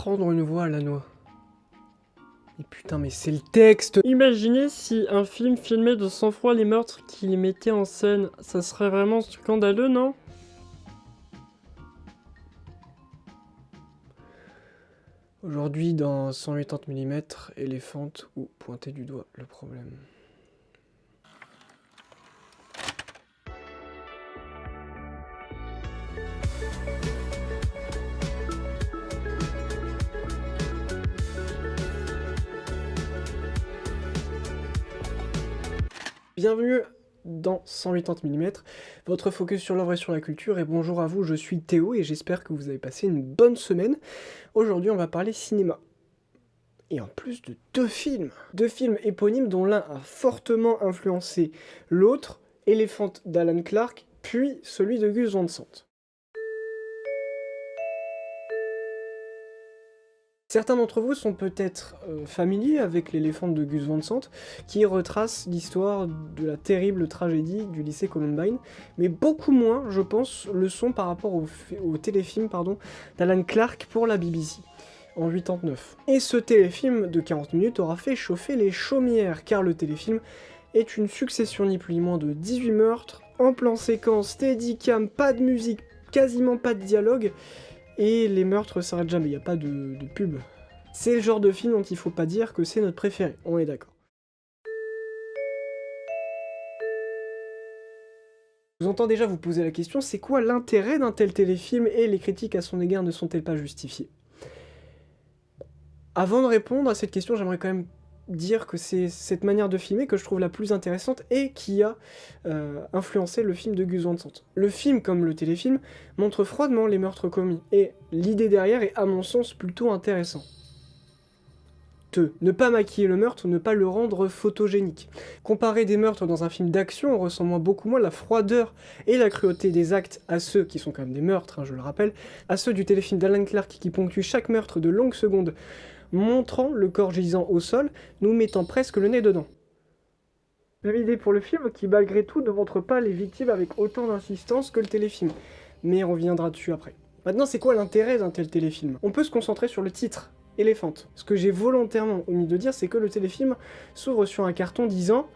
prendre une voix à la noix. Et putain, mais c'est le texte! Imaginez si un film filmait de sang-froid les meurtres qu'il mettait en scène. Ça serait vraiment scandaleux, non? Aujourd'hui, dans 180 mm, éléphante ou pointer du doigt le problème. Bienvenue dans 180 mm, votre focus sur l'œuvre et sur la culture, et bonjour à vous, je suis Théo et j'espère que vous avez passé une bonne semaine. Aujourd'hui on va parler cinéma. Et en plus de deux films éponymes dont l'un a fortement influencé l'autre, Elephant d'Alan Clarke, puis celui de Gus Van Sant. Certains d'entre vous sont peut-être familiers avec l'Éléphant de Gus Van Sant, qui retrace l'histoire de la terrible tragédie du lycée Columbine, mais beaucoup moins, je pense, le sont par rapport au téléfilm d'Alan Clarke pour la BBC, en 89. Et ce téléfilm de 40 minutes aura fait chauffer les chaumières, car le téléfilm est une succession ni plus ni moins de 18 meurtres, en plan séquence, steadicam, pas de musique, quasiment pas de dialogue, et les meurtres s'arrêtent jamais, il n'y a pas de pub. C'est le genre de film dont il faut pas dire que c'est notre préféré, on est d'accord. Vous entendez déjà vous poser la question, c'est quoi l'intérêt d'un tel téléfilm et les critiques à son égard ne sont-elles pas justifiées? Avant de répondre à cette question, j'aimerais quand même dire que c'est cette manière de filmer que je trouve la plus intéressante et qui a influencé le film de Gus Van Sant. Le film, comme le téléfilm, montre froidement les meurtres commis, et l'idée derrière est à mon sens plutôt intéressante. Ne pas maquiller le meurtre, ne pas le rendre photogénique. Comparer des meurtres dans un film d'action, on ressent beaucoup moins la froideur et la cruauté des actes à ceux qui sont quand même des meurtres, je le rappelle, à ceux du téléfilm d'Alan Clarke qui ponctue chaque meurtre de longues secondes, montrant le corps gisant au sol, nous mettant presque le nez dedans. Même idée pour le film qui malgré tout ne montre pas les victimes avec autant d'insistance que le téléfilm, mais on reviendra dessus après. Maintenant, c'est quoi l'intérêt d'un tel téléfilm? On peut se concentrer sur le titre, Elephant. Ce que j'ai volontairement omis de dire, c'est que le téléfilm s'ouvre sur un carton disant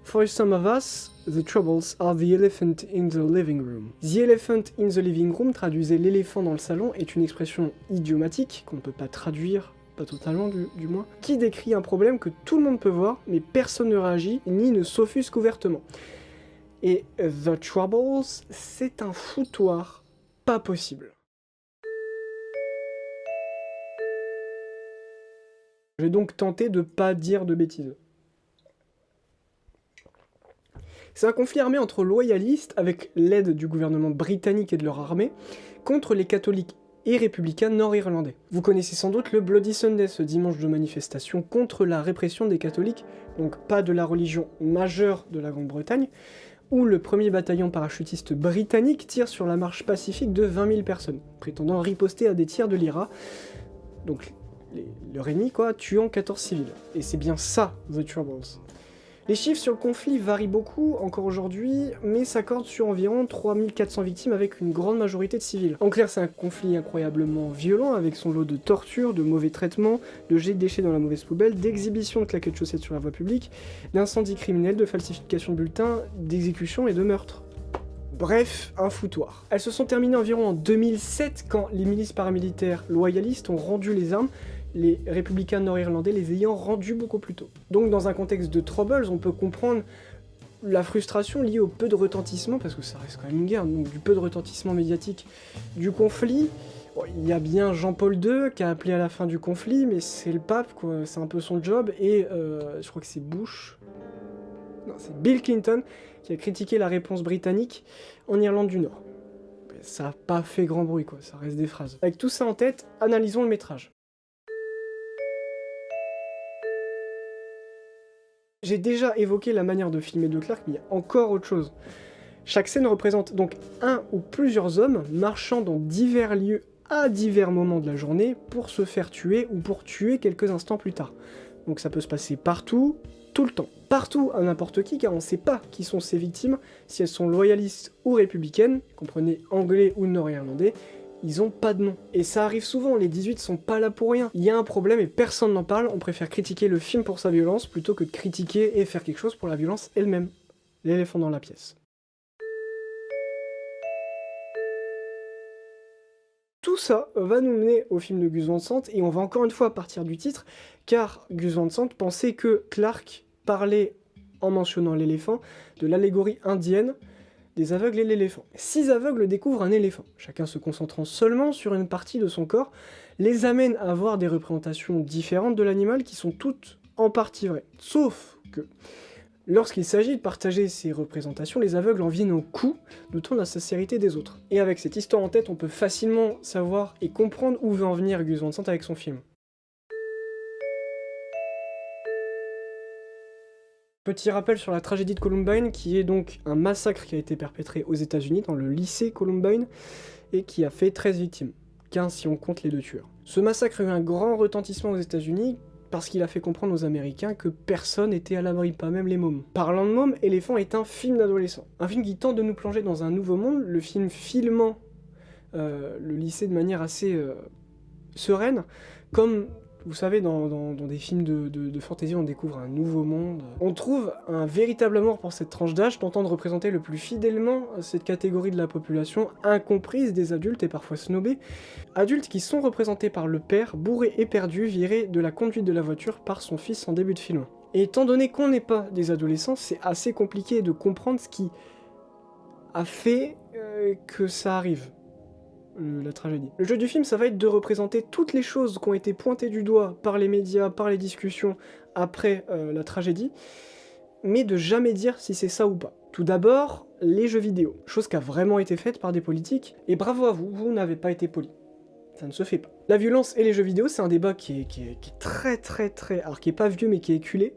For some of us, the troubles are the elephant in the living room. The elephant in the living room, traduisait l'éléphant dans le salon, est une expression idiomatique qu'on ne peut pas traduire, pas totalement du moins, qui décrit un problème que tout le monde peut voir, mais personne ne réagit ni ne s'offusque ouvertement. Et the troubles, c'est un foutoir pas possible. Je vais donc tenter de pas dire de bêtises. C'est un conflit armé entre loyalistes, avec l'aide du gouvernement britannique et de leur armée, contre les catholiques et républicains nord-irlandais. Vous connaissez sans doute le Bloody Sunday, ce dimanche de manifestation contre la répression des catholiques, donc pas de la religion majeure de la Grande-Bretagne, où le premier bataillon parachutiste britannique tire sur la marche pacifique de 20 000 personnes, prétendant riposter à des tirs de l'IRA, donc leur ennemi, tuant 14 civils. Et c'est bien ça, The Troubles. Les chiffres sur le conflit varient beaucoup, encore aujourd'hui, mais s'accordent sur environ 3400 victimes avec une grande majorité de civils. En clair, c'est un conflit incroyablement violent, avec son lot de tortures, de mauvais traitements, de jets de déchets dans la mauvaise poubelle, d'exhibitions de claquettes de chaussettes sur la voie publique, d'incendies criminels, de falsification de bulletins, d'exécutions et de meurtres. Bref, un foutoir. Elles se sont terminées environ en 2007, quand les milices paramilitaires loyalistes ont rendu les armes, les républicains nord-irlandais les ayant rendus beaucoup plus tôt. Donc dans un contexte de troubles, on peut comprendre la frustration liée au peu de retentissement, parce que ça reste quand même une guerre, donc du peu de retentissement médiatique du conflit. Bon, il y a bien Jean-Paul II qui a appelé à la fin du conflit, mais c'est le pape, c'est un peu son job, et je crois que c'est Bush... Non, c'est Bill Clinton qui a critiqué la réponse britannique en Irlande du Nord. Ça n'a pas fait grand bruit, ça reste des phrases. Avec tout ça en tête, analysons le métrage. J'ai déjà évoqué la manière de filmer de Clarke, mais il y a encore autre chose. Chaque scène représente donc un ou plusieurs hommes marchant dans divers lieux à divers moments de la journée pour se faire tuer ou pour tuer quelques instants plus tard. Donc ça peut se passer partout, tout le temps. Partout à n'importe qui, car on ne sait pas qui sont ces victimes, si elles sont loyalistes ou républicaines, comprenez anglais ou nord-irlandais, ils ont pas de nom. Et ça arrive souvent, les 18 sont pas là pour rien. Il y a un problème et personne n'en parle, on préfère critiquer le film pour sa violence plutôt que de critiquer et faire quelque chose pour la violence elle-même. L'éléphant dans la pièce. Tout ça va nous mener au film de Gus Van Sant, et on va encore une fois partir du titre, car Gus Van Sant pensait que Clark parlait, en mentionnant l'éléphant, de l'allégorie indienne des aveugles et l'éléphant. 6 aveugles découvrent un éléphant, chacun se concentrant seulement sur une partie de son corps, les amène à avoir des représentations différentes de l'animal qui sont toutes en partie vraies. Sauf que, lorsqu'il s'agit de partager ces représentations, les aveugles en viennent au coup, doutant de la sincérité des autres. Et avec cette histoire en tête, on peut facilement savoir et comprendre où veut en venir Gus Van Sant avec son film. Petit rappel sur la tragédie de Columbine, qui est donc un massacre qui a été perpétré aux États-Unis dans le lycée Columbine, et qui a fait 13 victimes, 15 si on compte les 2 tueurs. Ce massacre a eu un grand retentissement aux États-Unis, parce qu'il a fait comprendre aux Américains que personne n'était à l'abri, pas même les mômes. Parlant de mômes, Éléphant est un film d'adolescent. Un film qui tente de nous plonger dans un nouveau monde, le film filmant le lycée de manière assez sereine, comme vous savez dans des films de fantasy on découvre un nouveau monde. On trouve un véritable amour pour cette tranche d'âge, tentant de représenter le plus fidèlement cette catégorie de la population, incomprise des adultes et parfois snobés. Adultes qui sont représentés par le père, bourré et perdu, viré de la conduite de la voiture par son fils en début de film. Et étant donné qu'on n'est pas des adolescents, c'est assez compliqué de comprendre ce qui a fait que ça arrive. La tragédie. Le jeu du film, ça va être de représenter toutes les choses qui ont été pointées du doigt par les médias, par les discussions après la tragédie, mais de jamais dire si c'est ça ou pas. Tout d'abord, les jeux vidéo, chose qui a vraiment été faite par des politiques, et bravo à vous, vous n'avez pas été poli. Ça ne se fait pas. La violence et les jeux vidéo, c'est un débat qui est très... alors qui est pas vieux, mais qui est éculé.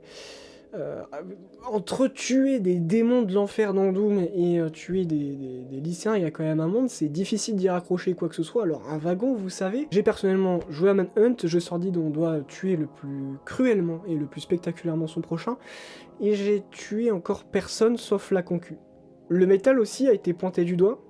Entre tuer des démons de l'enfer dans Doom et tuer des lycéens, il y a quand même un monde, c'est difficile d'y raccrocher quoi que ce soit. Alors un wagon, vous savez, j'ai personnellement joué à Manhunt, jeu sordide où on doit tuer le plus cruellement et le plus spectaculairement son prochain, et j'ai tué encore personne sauf la concu. Le métal aussi a été pointé du doigt.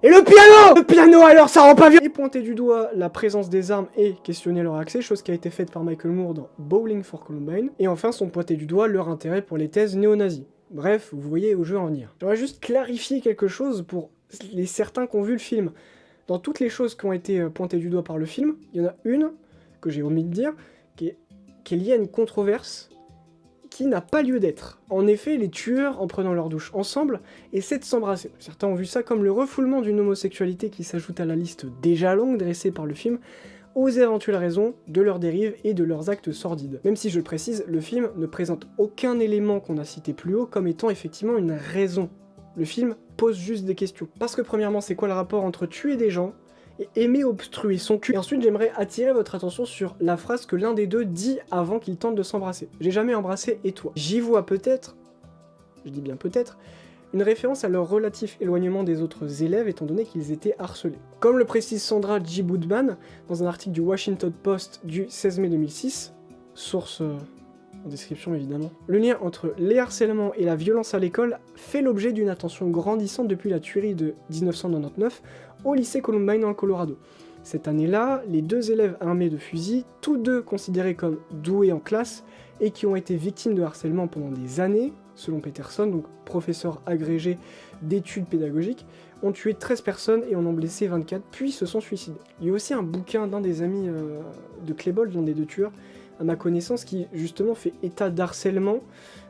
Et le piano! Le piano alors, ça rend pas vieux! Et pointer du doigt la présence des armes et questionner leur accès, chose qui a été faite par Michael Moore dans Bowling for Columbine. Et enfin, sont pointés du doigt leur intérêt pour les thèses néo-nazis. Bref, vous voyez où je veux en venir. J'aurais juste clarifié quelque chose pour les certains qui ont vu le film. Dans toutes les choses qui ont été pointées du doigt par le film, il y en a une, que j'ai omis de dire, qui est liée à une controverse qui n'a pas lieu d'être. En effet, les tueurs, en prenant leur douche ensemble, essaient de s'embrasser. Certains ont vu ça comme le refoulement d'une homosexualité qui s'ajoute à la liste déjà longue dressée par le film, aux éventuelles raisons de leurs dérives et de leurs actes sordides. Même si, je le précise, le film ne présente aucun élément qu'on a cité plus haut comme étant effectivement une raison. Le film pose juste des questions. Parce que premièrement, c'est quoi le rapport entre tuer des gens et aimer obstruer son cul. Et ensuite, j'aimerais attirer votre attention sur la phrase que l'un des deux dit avant qu'il tente de s'embrasser. J'ai jamais embrassé et toi. J'y vois peut-être, je dis bien peut-être, une référence à leur relatif éloignement des autres élèves étant donné qu'ils étaient harcelés. Comme le précise Sandra J. Boodman dans un article du Washington Post du 16 mai 2006, source en description évidemment, le lien entre les harcèlements et la violence à l'école fait l'objet d'une attention grandissante depuis la tuerie de 1999 au lycée Columbine dans le Colorado. Cette année-là, les 2 élèves armés de fusils, tous 2 considérés comme doués en classe et qui ont été victimes de harcèlement pendant des années, selon Peterson, donc professeur agrégé d'études pédagogiques, ont tué 13 personnes et en ont blessé 24, puis se sont suicidés. Il y a aussi un bouquin d'un des amis de Klebold, l'un des 2 tueurs, à ma connaissance, qui justement fait état d'harcèlement,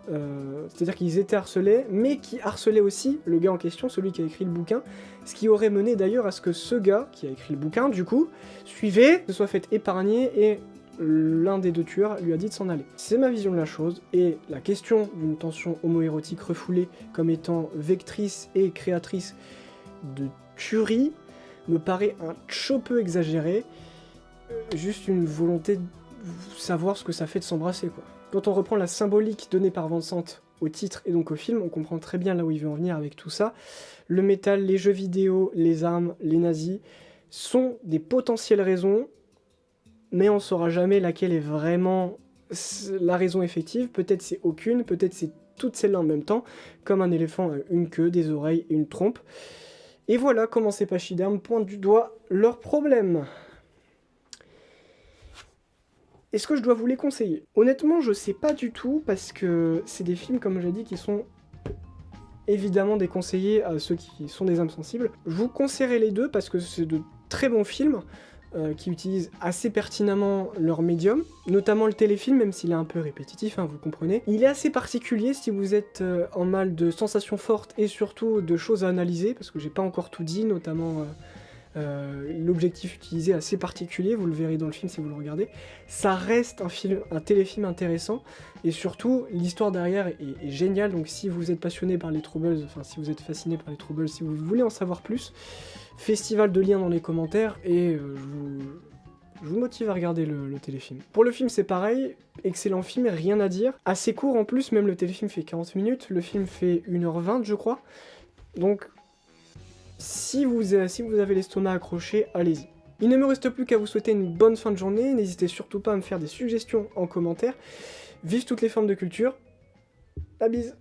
c'est-à-dire qu'ils étaient harcelés, mais qui harcelait aussi le gars en question, celui qui a écrit le bouquin, ce qui aurait mené d'ailleurs à ce que ce gars, qui a écrit le bouquin, du coup, suivait, se soit fait épargner, et l'un des 2 tueurs lui a dit de s'en aller. C'est ma vision de la chose, et la question d'une tension homoérotique refoulée comme étant vectrice et créatrice de tuerie me paraît un peu exagérée, juste une volonté de savoir ce que ça fait de s'embrasser, quoi. Quand on reprend la symbolique donnée par Van Sant au titre et donc au film, on comprend très bien là où il veut en venir avec tout ça. Le métal, les jeux vidéo, les armes, les nazis sont des potentielles raisons, mais on saura jamais laquelle est vraiment la raison effective. Peut-être c'est aucune, peut-être c'est toutes celles-là en même temps, comme un éléphant a une queue, des oreilles et une trompe. Et voilà comment ces pachydermes pointent du doigt leurs problèmes. Est-ce que je dois vous les conseiller? Honnêtement, je sais pas du tout, parce que c'est des films, comme j'ai dit, qui sont évidemment déconseillés à ceux qui sont des âmes sensibles. Je vous conseillerais les deux, parce que c'est de très bons films, qui utilisent assez pertinemment leur médium, notamment le téléfilm, même s'il est un peu répétitif, hein, vous comprenez. Il est assez particulier si vous êtes en mal de sensations fortes et surtout de choses à analyser, parce que j'ai pas encore tout dit, notamment l'objectif utilisé est assez particulier, vous le verrez dans le film si vous le regardez. Ça reste un téléfilm intéressant, et surtout l'histoire derrière est géniale, donc si vous êtes passionné par les Troubles, enfin si vous êtes fasciné par les Troubles, si vous voulez en savoir plus, festival de liens dans les commentaires, et je vous motive à regarder le téléfilm. Pour le film c'est pareil, excellent film, rien à dire, assez court en plus, même le téléfilm fait 40 minutes, le film fait 1h20 je crois, donc si vous avez l'estomac accroché, allez-y. Il ne me reste plus qu'à vous souhaiter une bonne fin de journée, n'hésitez surtout pas à me faire des suggestions en commentaire. Vive toutes les formes de culture, la bise.